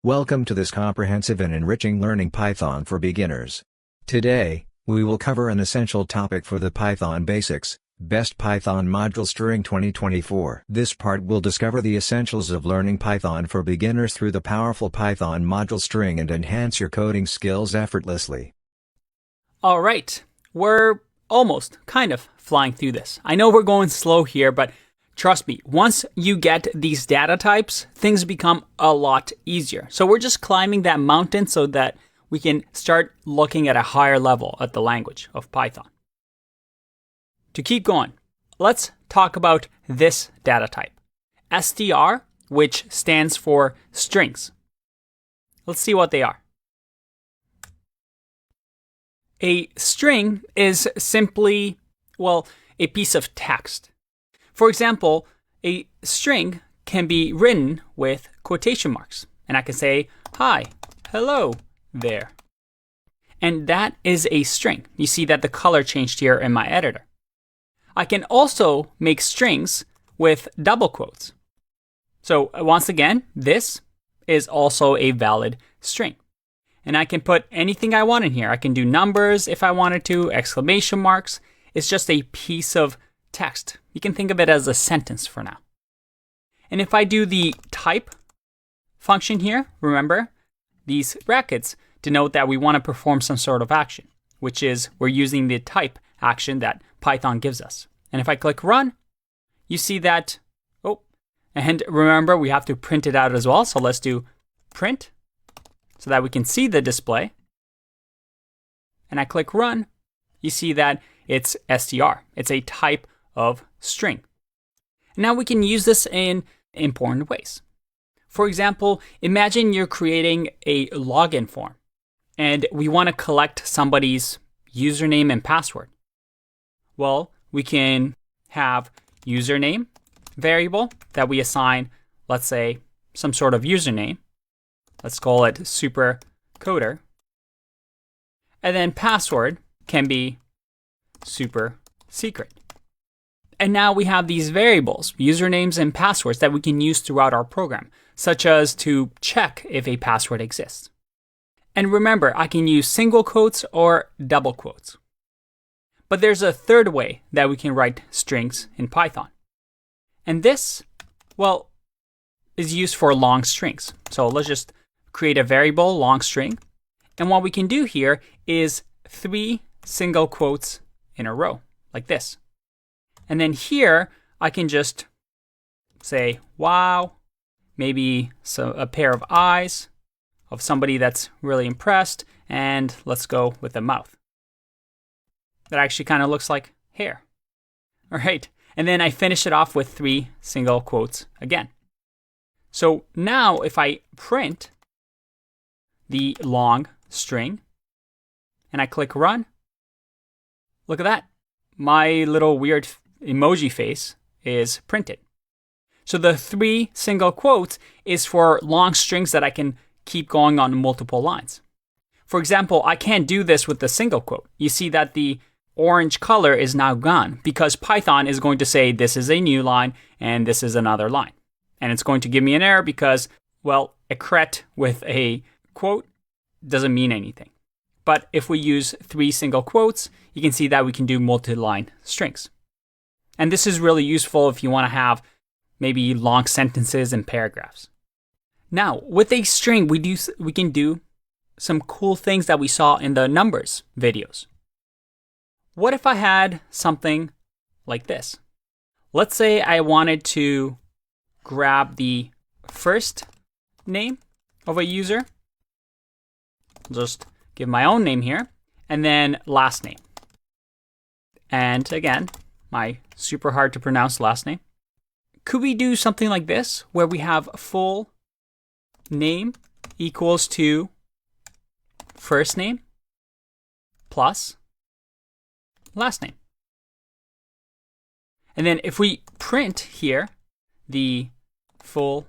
Welcome to this comprehensive and enriching learning Python for beginners. Today, we will cover an essential topic for the Python Basics, Best Python Module String 2024. This part will discover the essentials of learning Python for beginners through the powerful Python module string and enhance your coding skills effortlessly. All right, we're almost kind of flying through this. I know we're going slow here, but trust me, once you get these data types, things become a lot easier. So we're just climbing that mountain so that we can start looking at a higher level at the language of Python. To keep going, let's talk about this data type, str, which stands for strings. Let's see what they are. A string is simply, a piece of text. For example, a string can be written with quotation marks. And I can say, hi, hello there. And that is a string. You see that the color changed here in my editor. I can also make strings with double quotes. So once again, this is also a valid string. And I can put anything I want in here. I can do numbers if I wanted to, exclamation marks. It's just a piece of text. You can think of it as a sentence for now. And if I do the type function here, remember, these brackets denote that we want to perform some sort of action, which is we're using the type action that Python gives us. And if I click run, you see that, and remember, we have to print it out as well. So let's do print so that we can see the display. And I click run, you see that it's str. It's a type of string. Now we can use this in important ways. For example, imagine you're creating a login form and we want to collect somebody's username and password. Well, we can have username variable that we assign, let's say, some sort of username. Let's call it supercoder. And then password can be super secret. And now we have these variables, usernames and passwords that we can use throughout our program, such as to check if a password exists. And remember, I can use single quotes or double quotes. But there's a third way that we can write strings in Python. And this, is used for long strings. So let's just create a variable long string. And what we can do here is 3 single quotes in a row, like this. And then here, I can just say, wow, maybe a pair of eyes of somebody that's really impressed. And let's go with a mouth. That actually kind of looks like hair. All right. And then I finish it off with 3 single quotes again. So now if I print the long string and I click run, look at that. My little weird emoji face is printed. So the 3 single quotes is for long strings that I can keep going on multiple lines. For example, I can't do this with the single quote. You see that the orange color is now gone because Python is going to say this is a new line and this is another line. And it's going to give me an error because, a cret with a quote doesn't mean anything. But if we use 3 single quotes, you can see that we can do multi-line strings. And this is really useful if you want to have maybe long sentences and paragraphs. Now, with a string, we can do some cool things that we saw in the numbers videos. What if I had something like this? Let's say I wanted to grab the first name of a user. Just give my own name here, and then last name. And again, my super hard to pronounce last name. Could we do something like this where we have full name equals to first name plus last name? And then if we print here the full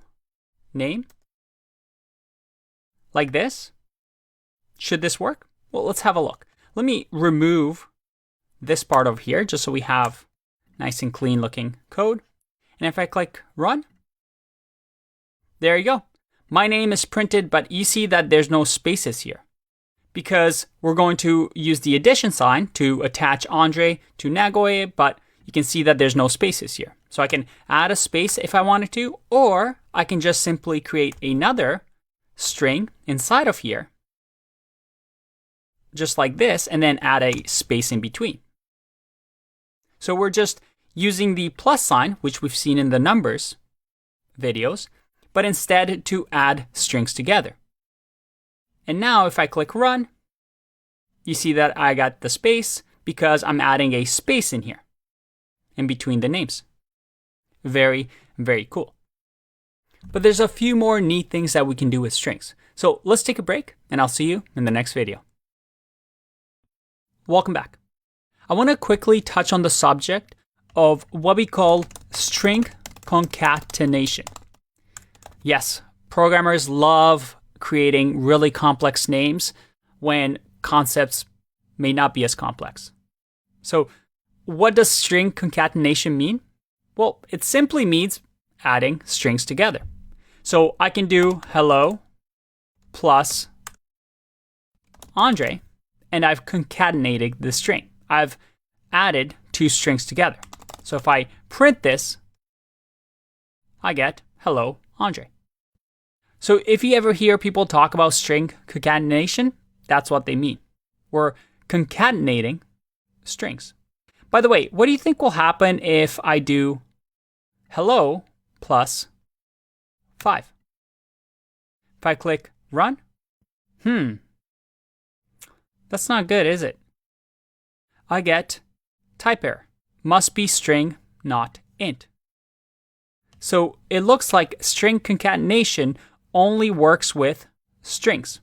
name like this, should this work? Well, let's have a look. Let me remove this part over here just so we have nice and clean looking code. And if I click run, there you go. my name is printed, but you see that there's no spaces here because we're going to use the addition sign to attach Andre to Nagoye, but you can see that there's no spaces here. So I can add a space if I wanted to, or I can just simply create another string inside of here, just like this, and then add a space in between. So we're just using the plus sign, which we've seen in the numbers videos, but instead to add strings together. And now if I click run, you see that I got the space because I'm adding a space in here, in between the names. Very, very cool. But there's a few more neat things that we can do with strings. So let's take a break, and I'll see you in the next video. Welcome back. I want to quickly touch on the subject of what we call string concatenation. Yes, programmers love creating really complex names when concepts may not be as complex. So what does string concatenation mean? Well, it simply means adding strings together. So I can do hello plus Andre, and I've concatenated the string. I've added two strings together. So if I print this, I get hello Andre. So if you ever hear people talk about string concatenation, that's what they mean. We're concatenating strings. By the way, what do you think will happen if I do hello plus 5? If I click run, that's not good, is it? I get type error. Must be string, not int. So it looks like string concatenation only works with strings.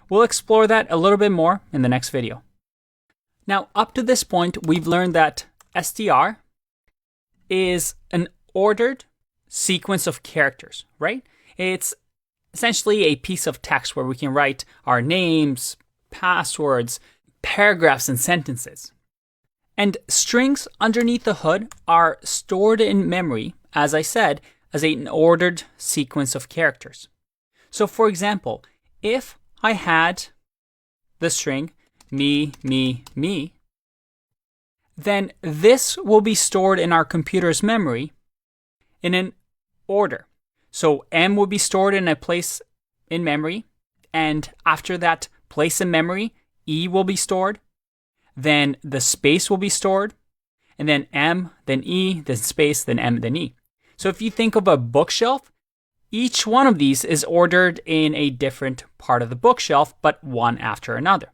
We'll explore that a little bit more in the next video. Now, up to this point, we've learned that str is an ordered sequence of characters, right? It's essentially a piece of text where we can write our names, passwords, paragraphs, and sentences. And strings underneath the hood are stored in memory, as I said, as an ordered sequence of characters. So for example, if I had the string me, then this will be stored in our computer's memory in an order. So M will be stored in a place in memory, and after that place in memory, E will be stored, then the space will be stored, and then M, then E, then space, then M, then E. So if you think of a bookshelf, each one of these is ordered in a different part of the bookshelf, but one after another.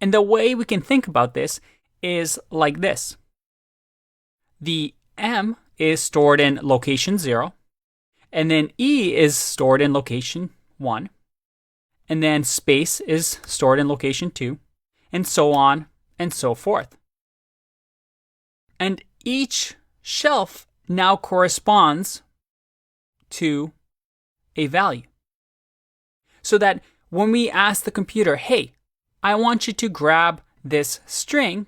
And the way we can think about this is like this. The M is stored in location 0, and then E is stored in location 1, and then space is stored in location 2, and so on and so forth. And each shelf now corresponds to a value. So that when we ask the computer, hey, I want you to grab this string,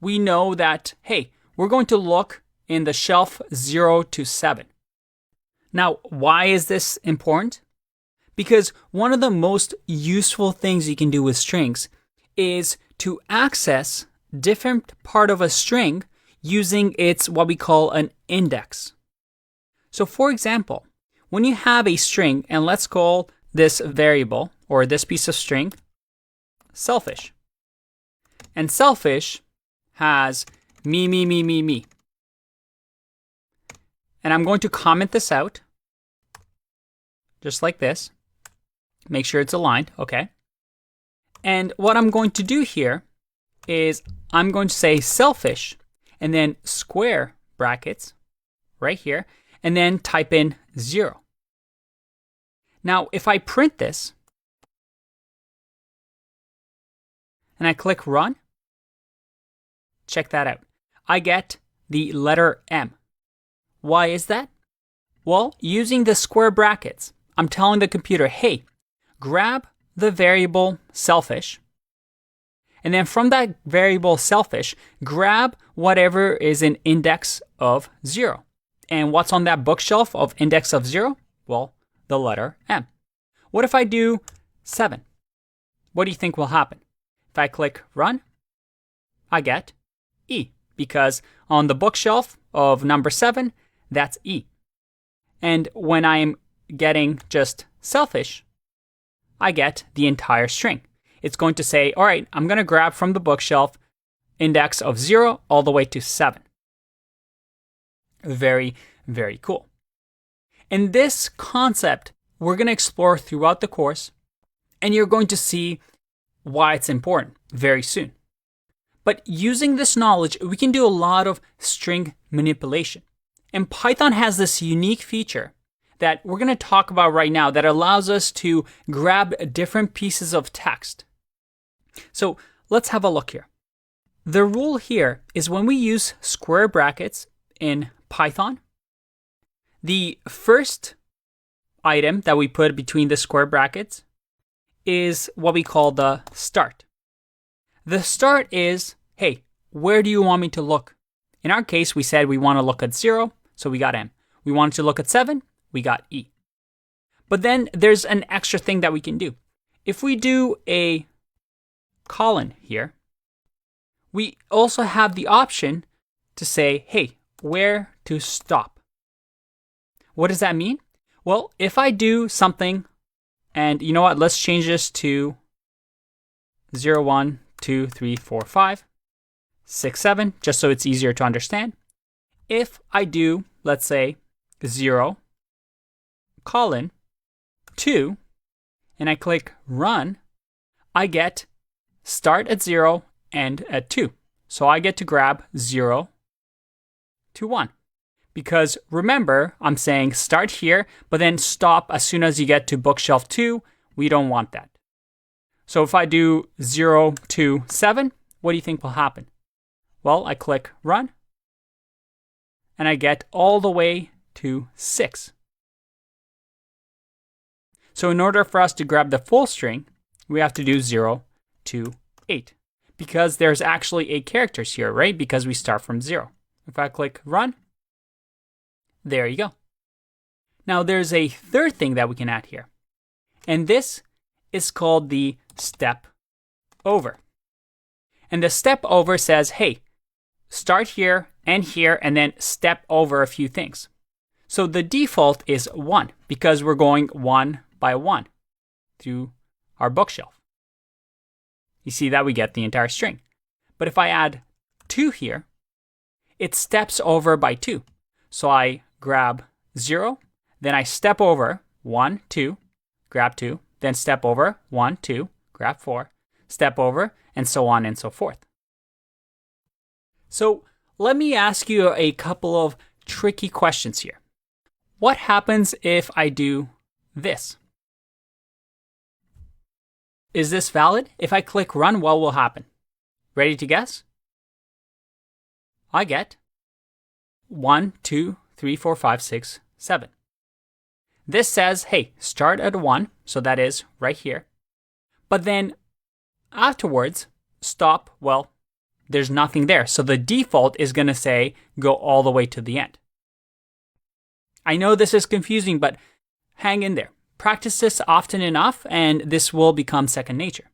we know that, hey, we're going to look in the shelf 0 to 7. Now, why is this important? Because one of the most useful things you can do with strings is to access different part of a string using its what we call an index. So for example, when you have a string, and let's call this variable or this piece of string selfish. And selfish has me. And I'm going to comment this out just like this. Make sure it's aligned, okay? And what I'm going to do here is I'm going to say selfish and then square brackets right here and then type in 0. Now, if I print this and I click run, check that out. I get the letter M. Why is that? Well, using the square brackets, I'm telling the computer, hey, grab the variable selfish, and then from that variable selfish, grab whatever is an index of 0. And what's on that bookshelf of index of 0? Well, the letter M. What if I do 7? What do you think will happen? If I click run, I get E, because on the bookshelf of number 7, that's E. And when I'm getting just selfish, I get the entire string. It's going to say, all right, I'm going to grab from the bookshelf index of 0 all the way to 7. Very, very cool. And this concept we're going to explore throughout the course, and you're going to see why it's important very soon. But using this knowledge, we can do a lot of string manipulation. And Python has this unique feature that we're going to talk about right now that allows us to grab different pieces of text. So let's have a look here. The rule here is when we use square brackets in Python, the first item that we put between the square brackets is what we call the start. The start is, hey, where do you want me to look? In our case, we said we want to look at 0, so we got M. We wanted to look at 7, we got E. But then there's an extra thing that we can do. If we do a colon here, we also have the option to say, hey, where to stop. What does that mean? Well, if I do something, and you know what, let's change this to 0, 1, 2, 3, 4, 5, 6, 7, just so it's easier to understand. If I do, let's say, 0, colon, 2, and I click run, I get start at 0, end at 2. So I get to grab 0 to 1. Because remember, I'm saying start here, but then stop as soon as you get to bookshelf 2. We don't want that. So if I do 0 to 7, what do you think will happen? Well, I click run, and I get all the way to 6. So in order for us to grab the full string, we have to do 0 to 8. Because there's actually 8 characters here, right? Because we start from 0. If I click run, there you go. Now there's a third thing that we can add here. And this is called the step over. And the step over says, hey, start here, and then step over a few things. So the default is 1 because we're going 1 by 1 through our bookshelf. You see that we get the entire string. But if I add 2 here, it steps over by 2. So I grab 0, then I step over 1, 2, grab 2, then step over 1, 2, grab 4, step over, and so on and so forth. So let me ask you a couple of tricky questions here. What happens if I do this? Is this valid? If I click run, what will happen? Ready to guess? I get 1, 2, 3, 4, 5, 6, 7. This says, hey, start at 1, so that is right here. But then afterwards, stop, well, there's nothing there. So the default is going to say, go all the way to the end. I know this is confusing, but hang in there. Practice this often enough, and this will become second nature.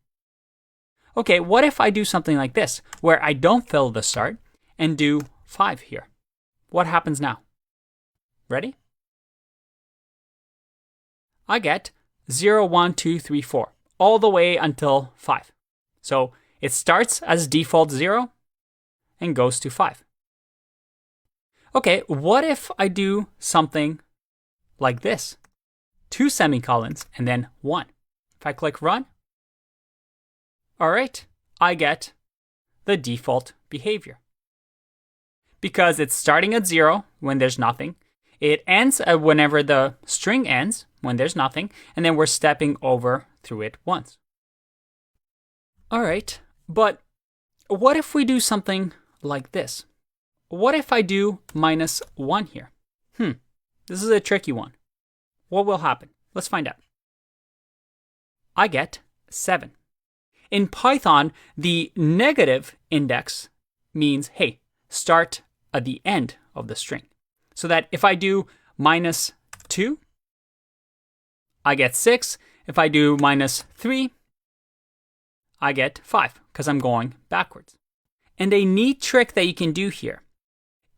Okay, what if I do something like this, where I don't fill the start and do 5 here? What happens now? Ready? I get 0, 1, 2, 3, 4, all the way until 5. So it starts as default 0 and goes to 5. Okay, what if I do something like this? 2 semicolons and then 1. If I click run, all right, I get the default behavior. Because it's starting at 0 when there's nothing. It ends at whenever the string ends, when there's nothing, and then we're stepping over through it once. All right, but what if we do something like this? What if I do -1 here? This is a tricky one. What will happen? Let's find out. I get 7. In Python, the negative index means, hey, start at the end of the string. So that if I do -2, I get 6. If I do minus 3, I get 5 because I'm going backwards. And a neat trick that you can do here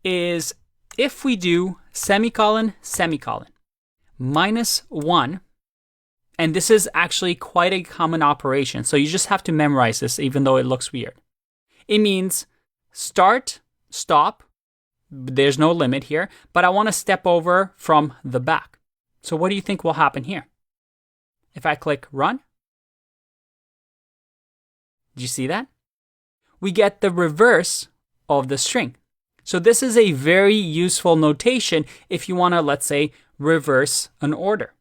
is if we do semicolon, semicolon, minus 1, and this is actually quite a common operation, so you just have to memorize this even though it looks weird. It means start, stop, there's no limit here, but I want to step over from the back. So what do you think will happen here? If I click run, did you see that? We get the reverse of the string. So this is a very useful notation if you want to, let's say, reverse an order.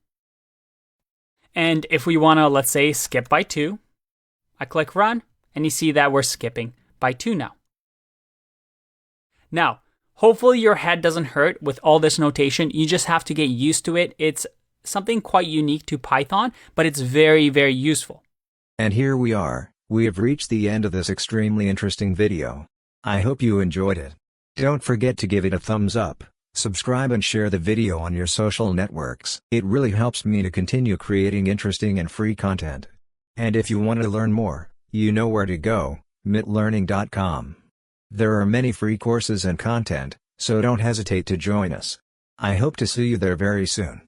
And if we want to, let's say, skip by 2, I click run, and you see that we're skipping by 2 now. Now, hopefully your head doesn't hurt with all this notation. You just have to get used to it. It's something quite unique to Python, but it's very, very useful. And here we are. We have reached the end of this extremely interesting video. I hope you enjoyed it. Don't forget to give it a thumbs up, subscribe and share the video on your social networks. It really helps me to continue creating interesting and free content. And if you want to learn more, you know where to go, mitlearning.com. There are many free courses and content, so don't hesitate to join us. I hope to see you there very soon.